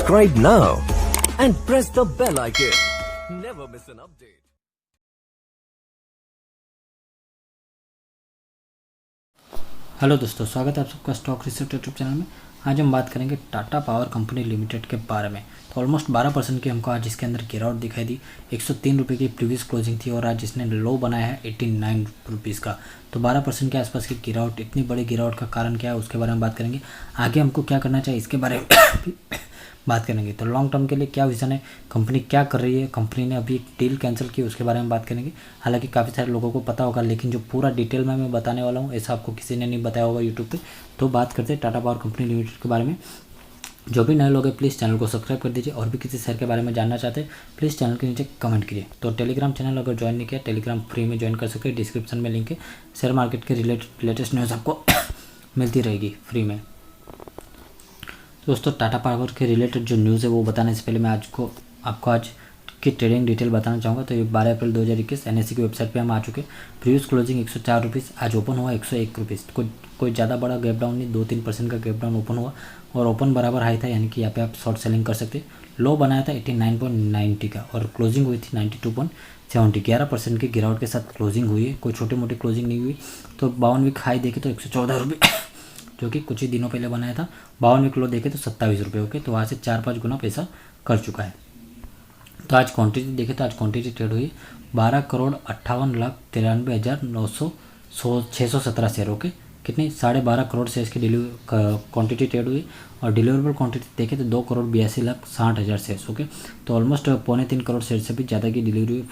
Subscribe now and press the bell icon. Never miss an update. Hello दोस्तों, स्वागत है आप सबका स्टॉक रिसर्च यूट्यूब चैनल में। आज हम बात करेंगे टाटा पावर कंपनी लिमिटेड के बारे में। तो ऑलमोस्ट 12% की हमको आज इसके अंदर गिरावट दिखाई दी। 103 रुपये की प्रीवियस क्लोजिंग थी और आज इसने लो बनाया है 89 रुपीज़ का। तो 12% के आसपास की गिरावट, इतनी बड़ी गिरावट का कारण क्या है उसके बारे में बात करेंगे। आगे हमको क्या करना चाहिए इसके बारे में बात करेंगे। तो लॉन्ग टर्म के लिए क्या विजन है, कंपनी क्या कर रही है, कंपनी ने अभी एक डील कैंसिल की उसके बारे में बात करेंगे। हालांकि काफ़ी सारे लोगों को पता होगा, लेकिन जो पूरा डिटेल में मैं बताने वाला हूँ ऐसा आपको किसी ने नहीं बताया होगा यूट्यूब पे। तो बात करते हैं टाटा पावर कंपनी लिमिटेड के बारे में। जो भी नए लोग हैं प्लीज़ चैनल को सब्सक्राइब कर दीजिए, और भी किसी शेयर के बारे में जानना चाहते हैं प्लीज़ चैनल के नीचे कमेंट कीजिए। तो टेलीग्राम चैनल अगर ज्वाइन नहीं किया, टेलीग्राम फ्री में ज्वाइन कर सकते हैं, डिस्क्रिप्शन में लिंक है। शेयर मार्केट के रिलेटेड लेटेस्ट न्यूज़ आपको मिलती रहेगी फ्री में। दोस्तों, टाटा पावर के रिलेटेड जो न्यूज़ है वो बताने से पहले मैं आपको आज की ट्रेडिंग डिटेल बताना चाहूँगा। तो ये 12 अप्रैल 2021 एनएससी की वेबसाइट पे हम आ चुके। प्रीवियस क्लोजिंग 104 रुपीज़, आज ओपन हुआ 101 रुपीज़। कोई ज़्यादा बड़ा गैप डाउन नहीं, 2-3% का गैप डाउन ओपन हुआ और ओपन बराबर हाई था, यानी कि यहाँ पे आप शॉर्ट सेलिंग कर सकते। लो बनाया था 89.90 का और क्लोजिंग हुई थी 92.70। 11% की गिरावट के साथ क्लोजिंग हुई है, कोई छोटी मोटी क्लोजिंग नहीं हुई। तो 52 वीक हाई देखे तो 114 रुपये जो कि कुछ ही दिनों पहले बनाया था। 52 वीक लो देखे तो 27 रुपये। ओके, तो वहाँ से 4-5 गुना पैसा कर चुका है। तो आज क्वांटिटी देखे तो आज क्वांटिटी ट्रेड हुई 12,58,93,917 शेयर। ओके, कितनी 12.5 करोड़ शेयर की क्वांटिटी ट्रेड हुई और डिलीवरेबल क्वांटिटी देखे तो 2,82,60,000 शेयर। ओके, तो ऑलमोस्ट 2.25 करोड़ शेयर से भी ज़्यादा की डिलीवरी,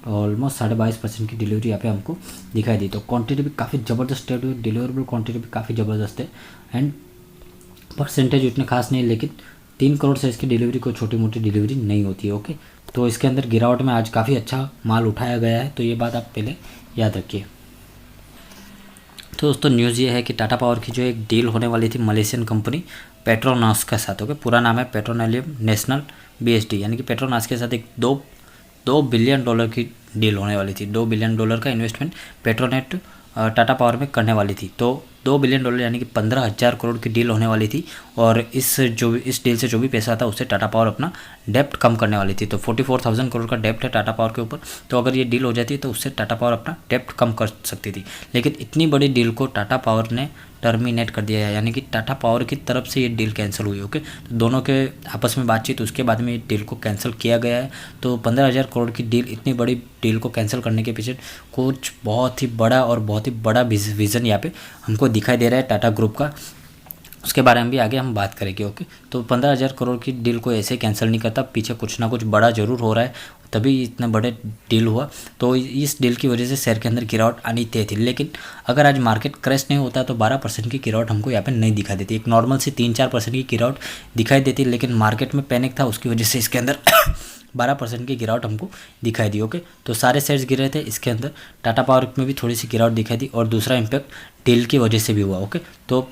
ऑलमोस्ट 22.5% की डिलीवरी यहाँ पे हमको दिखाई दी। तो क्वांटिटी भी काफ़ी ज़बरदस्त ट्रेड हुई, डिलीवरेबल क्वांटिटी भी काफ़ी ज़बरदस्त है एंड परसेंटेज उतने खास नहीं है, लेकिन 3 करोड़ से इसकी डिलीवरी कोई छोटी मोटी डिलीवरी नहीं होती है। ओके, तो इसके अंदर गिरावट में आज काफ़ी अच्छा माल उठाया गया है, तो ये बात आप पहले याद रखिए। तो दोस्तों, न्यूज़ ये है कि टाटा पावर की जो एक डील होने वाली थी मलेशियन कंपनी पेट्रोनास के साथ। ओके, पूरा नाम है पेट्रोलियम नेशनल BSD, यानी कि पेट्रोनास के साथ एक 2 बिलियन डॉलर की डील होने वाली थी। 2 बिलियन डॉलर का इन्वेस्टमेंट पेट्रोनेट टाटा पावर में करने वाली थी। तो 2 बिलियन डॉलर यानी कि 15,000 करोड़ की डील होने वाली थी और इस डील से जो भी पैसा था उससे टाटा पावर अपना डेप्ट कम करने वाली थी। तो 44,000 करोड़ का डेप्ट है टाटा पावर के ऊपर। तो अगर ये डील हो जाती तो उससे टाटा पावर अपना डेप्ट कम कर सकती थी, लेकिन इतनी बड़ी डील को टाटा पावर ने टर्मिनेट कर दिया है, यानी कि टाटा पावर की तरफ से ये डील कैंसिल हुई। ओके, तो दोनों के आपस में बातचीत, उसके बाद में ये डील को कैंसिल किया गया है। तो 15,000 करोड़ की डील, इतनी बड़ी डील को कैंसिल करने के पीछे कुछ बहुत ही बड़ा और बहुत ही बड़ा विज़न यहाँ पे हमको दिखाई दे रहा है टाटा ग्रुप का। उसके बारे में भी आगे हम बात करेंगे। ओके, तो 15,000 करोड़ की डील को ऐसे कैंसिल नहीं करता, पीछे कुछ ना कुछ बड़ा ज़रूर हो रहा है, तभी इतने बड़े डील हुआ। तो इस डील की वजह से शेयर के अंदर गिरावट आनी तय थी, लेकिन अगर आज मार्केट क्रैश नहीं होता तो 12% की गिरावट हमको यहाँ पे नहीं दिखाई देती। एक नॉर्मल सी 3-4% की गिरावट दिखाई देती, लेकिन मार्केट में पैनिक था, उसकी वजह से इसके अंदर 12% की गिरावट हमको दिखाई दी। ओके, तो सारे शेयर्स गिरे थे, इसके अंदर टाटा पावर में भी थोड़ी सी गिरावट दिखाई दी और दूसरा इम्पैक्ट डील की वजह से भी हुआ। ओके, तो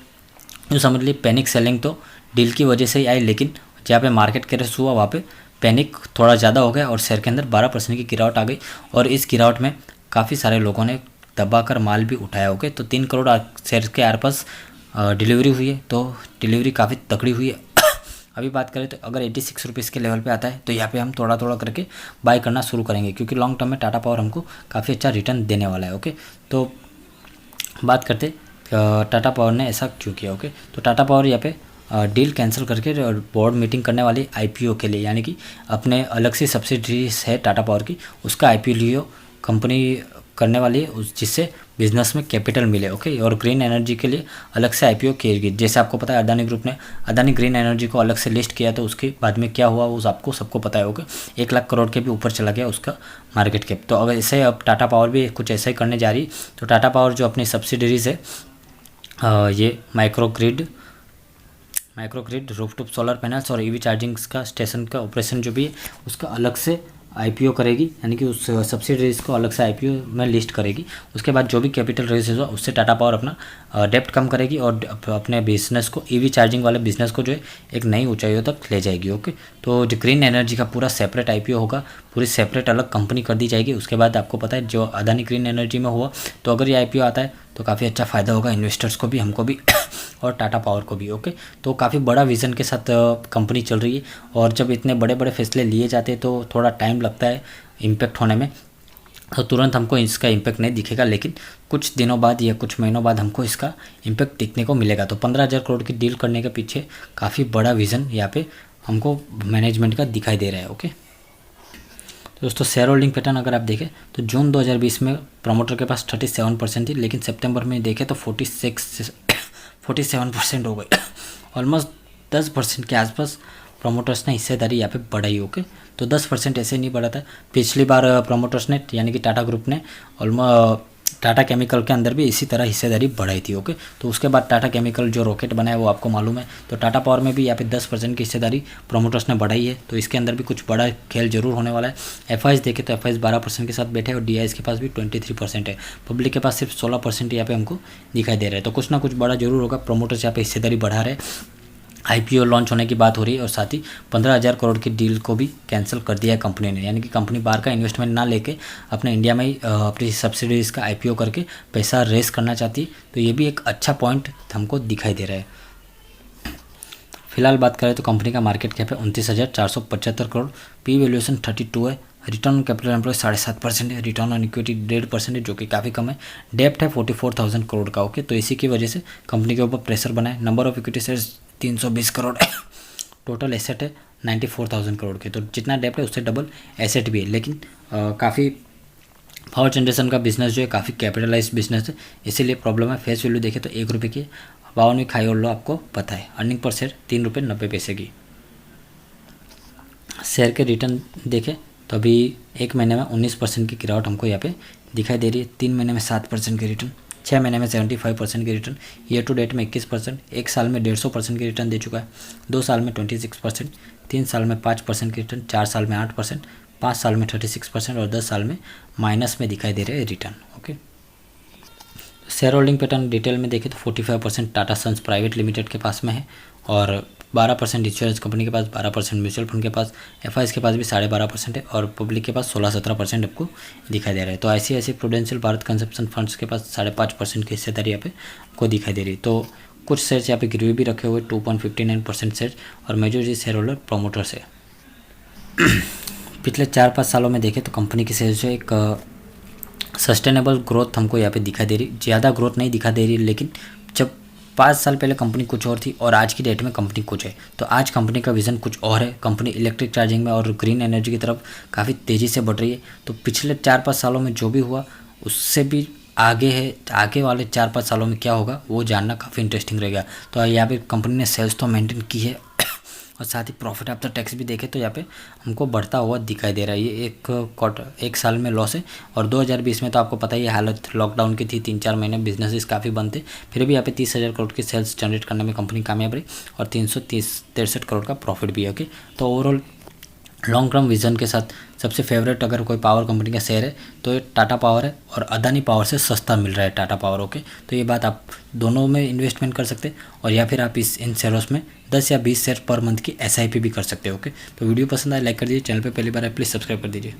जो समझ ली पैनिक सेलिंग तो डील की वजह से ही आई, लेकिन जहाँ पे मार्केट क्रैश हुआ वहाँ पे पैनिक थोड़ा ज़्यादा हो गया और शेयर के अंदर 12% की गिरावट आ गई और इस गिरावट में काफ़ी सारे लोगों ने दबाकर माल भी उठाया। ओके, तो 3 करोड़ शेयर के आसपास डिलीवरी हुई है, तो डिलीवरी काफ़ी तकड़ी हुई है। अभी बात करें तो अगर 86 रुपीज़ के लेवल पे आता है तो यहाँ पे हम थोड़ा थोड़ा करके बाय करना शुरू करेंगे, क्योंकि लॉन्ग टर्म में टाटा पावर हमको काफ़ी अच्छा रिटर्न देने वाला है। ओके, तो बात करते टाटा पावर ने ऐसा क्यों किया। ओके, तो टाटा पावर यहाँ पे डील कैंसिल करके बोर्ड मीटिंग करने वाली IPO के लिए, यानी कि अपने अलग से सब्सिडरीज है टाटा पावर की, उसका IPO कंपनी करने वाली है, जिससे बिजनेस में कैपिटल मिले। ओके, और ग्रीन एनर्जी के लिए अलग से IPO की गई। जैसे आपको पता है अदानी ग्रुप ने अदानी ग्रीन एनर्जी को अलग से लिस्ट किया, तो उसके बाद में क्या हुआ वो आपको सबको पता है। ओके, 1 लाख करोड़ के भी ऊपर चला गया उसका मार्केट कैप। तो अगर ऐसे अब टाटा पावर भी कुछ ऐसा ही करने जा रही, तो टाटा पावर जो अपनी सब्सिडरीज है, ये माइक्रोग्रिड, रूफटॉप सोलर पैनल्स और EV चार्जिंग का स्टेशन का ऑपरेशन जो भी है उसका अलग से IPO करेगी, यानी कि उस सब्सिडरीज को अलग से IPO में लिस्ट करेगी। उसके बाद जो भी कैपिटल रेज होगा उससे टाटा पावर अपना डेप्ट कम करेगी और अपने बिजनेस को, EV चार्जिंग वाले बिजनेस को जो है एक नई ऊंचाइयों तक ले जाएगी। ओके, तो जो ग्रीन एनर्जी का पूरा सेपरेट IPO होगा, पूरी सेपरेट अलग कंपनी कर दी जाएगी। उसके बाद आपको पता है जो अदानी ग्रीन एनर्जी में हुआ, तो अगर ये IPO आता है तो काफ़ी अच्छा फ़ायदा होगा इन्वेस्टर्स को भी, हमको भी और टाटा पावर को भी। ओके, तो काफ़ी बड़ा विज़न के साथ कंपनी चल रही है, और जब इतने बड़े बड़े फैसले लिए जाते हैं तो थोड़ा टाइम लगता है इम्पैक्ट होने में, तो तुरंत हमको इसका इम्पैक्ट नहीं दिखेगा, लेकिन कुछ दिनों बाद या कुछ महीनों बाद हमको इसका इम्पैक्ट दिखने को मिलेगा। तो 15,000 करोड़ की डील करने के पीछे काफ़ी बड़ा विज़न यहाँ पे हमको मैनेजमेंट का दिखाई दे रहा है। ओके, तो दोस्तों शेयर होल्डिंग पैटर्न अगर आप देखें तो जून 2020 में प्रमोटर के पास 37% थी, लेकिन सितंबर में देखें तो 47% हो गई। ऑलमोस्ट 10% के आसपास प्रमोटर्स ने हिस्सेदारी यहाँ पे बढ़ाई। ओके, तो 10% ऐसे नहीं बढ़ा था। पिछली बार प्रमोटर्स ने यानी कि टाटा ग्रुप ने ऑलमोस्ट टाटा केमिकल के अंदर भी इसी तरह हिस्सेदारी बढ़ाई थी। ओके, तो उसके बाद टाटा केमिकल जो रॉकेट बनाया वो आपको मालूम है। तो टाटा पावर में भी यहाँ पे 10% की हिस्सेदारी प्रमोटर्स ने बढ़ाई है, तो इसके अंदर भी कुछ बड़ा खेल जरूर होने वाला है। एफआईएस देखे तो एफआईएस 12% के साथ बैठे, और डीआईएस के पास भी 23% है। पब्लिक के पास सिर्फ 16% यहाँ पे हमको दिखाई दे रहा है। तो कुछ ना कुछ बड़ा जरूर होगा। प्रमोटर्स यहाँ पे हिस्सेदारी बढ़ा रहे, आईपीओ लॉन्च होने की बात हो रही है, और साथ ही 15,000 करोड़ की डील को भी कैंसिल कर दिया है कंपनी ने, यानी कि कंपनी बाहर का इन्वेस्टमेंट ना लेके अपने इंडिया में ही अपनी सब्सिडीज का आईपीओ करके पैसा रेस करना चाहती है। तो ये भी एक अच्छा पॉइंट हमको दिखाई दे रहा है। फिलहाल बात करें तो कंपनी का मार्केट कैप है 29,475 करोड़, पी वैल्यूएशन 32 है, रिटर्न ऑन कैपिटल एम्प्लॉय 7.5% है, रिटर्न ऑन इक्विटी 1.5% है, जो कि काफ़ी कम है। डेप्ट है 44,000 करोड़ का। ओके, तो इसी की वजह से कंपनी के ऊपर प्रेशर बना है। Number of equity shares 320 crore है, टोटल एसेट है 94,000 करोड़ के। तो जितना डेप्ट है उससे डबल एसेट भी है, लेकिन काफ़ी पावर जनरेशन का बिजनेस जो है काफ़ी कैपिटलाइज बिजनेस है, इसीलिए प्रॉब्लम है। फेस वैल्यू देखे तो 1 रुपये की 52वीं खाई और लो आपको पता है। अर्निंग पर शेयर 3.90 की। शेयर के रिटर्न देखें तो अभी 1 महीने में 19% की गिरावट हमको यहाँ पे दिखाई दे रही है। 3 महीने में 7% की रिटर्न, 6 महीने में 75% की रिटर्न, ईयर टू डेट में 21%, 1 साल में 150% की रिटर्न दे चुका है, 2 साल में 26%, 3 साल में 5% की रिटर्न, 4 साल में 8%, 5 साल में 36% और 10 साल में माइनस में दिखाई दे रहे हैं return. Okay, share holding pattern detail में देखें तो 45% टाटा सन्स प्राइवेट लिमिटेड के पास में है, और 12% इंश्योरेंस कंपनी के पास, 12% म्यूचुअल फंड के पास, एफआईएस के पास भी 12.5% है, और पब्लिक के पास 16-17% आपको दिखाई दे रहा है। तो ICICI prudential Bharat consumption funds के पास 5.5% की हिस्सेदारी यहाँ पे आपको दिखाई दे रही है। तो कुछ शेयर्स यहाँ पे गिरवी भी रखे हुए 2.59% शेयर, और मेजॉरिटी शेयर होल्डर प्रोमोटर्स है। पिछले 4-5 सालों में देखें तो कंपनी की शेयर्स जो एक सस्टेनेबल ग्रोथ हमको यहाँ पे दिखा दे रही, ज़्यादा ग्रोथ नहीं दिखा दे रही, लेकिन जब 5 साल पहले कंपनी कुछ और थी और आज की डेट में कंपनी कुछ है, तो आज कंपनी का विज़न कुछ और है। कंपनी इलेक्ट्रिक चार्जिंग में और ग्रीन एनर्जी की तरफ काफ़ी तेज़ी से बढ़ रही है। तो पिछले 4-5 सालों में जो भी हुआ उससे भी आगे है, आगे वाले 4-5 सालों में क्या होगा वो जानना काफ़ी इंटरेस्टिंग रहेगा। तो यहाँ पे कंपनी ने सेल्स तो मेंटेन की है, और साथ ही प्रॉफिट आफ्टर टैक्स भी देखें तो यहाँ पे हमको बढ़ता हुआ दिखाई दे रहा है। ये एक साल में लॉस है, और 2020 में तो आपको पता ही है हालत लॉकडाउन की थी, 3-4 महीने बिजनेसेस काफ़ी बंद थे, फिर भी यहाँ पे 30,000 करोड़ की सेल्स जनरेट करने में कंपनी कामयाब रही, और 363 करोड़ का प्रॉफिट भी है। ओके, तो ओवरऑल लॉन्ग टर्म विजन के साथ सबसे फेवरेट अगर कोई पावर कंपनी का शेयर है तो ये टाटा पावर है, और अदानी पावर से सस्ता मिल रहा है टाटा पावर। ओके, तो ये बात आप दोनों में इन्वेस्टमेंट कर सकते हैं, और या फिर आप इन शेयर्स में 10 या 20 शेयर पर मंथ की SIP भी कर सकते हो। ओके, तो वीडियो पसंद आए लाइक कर दीजिए, चैनल पे पहली बार है प्लीज़ सब्सक्राइब कर दीजिए।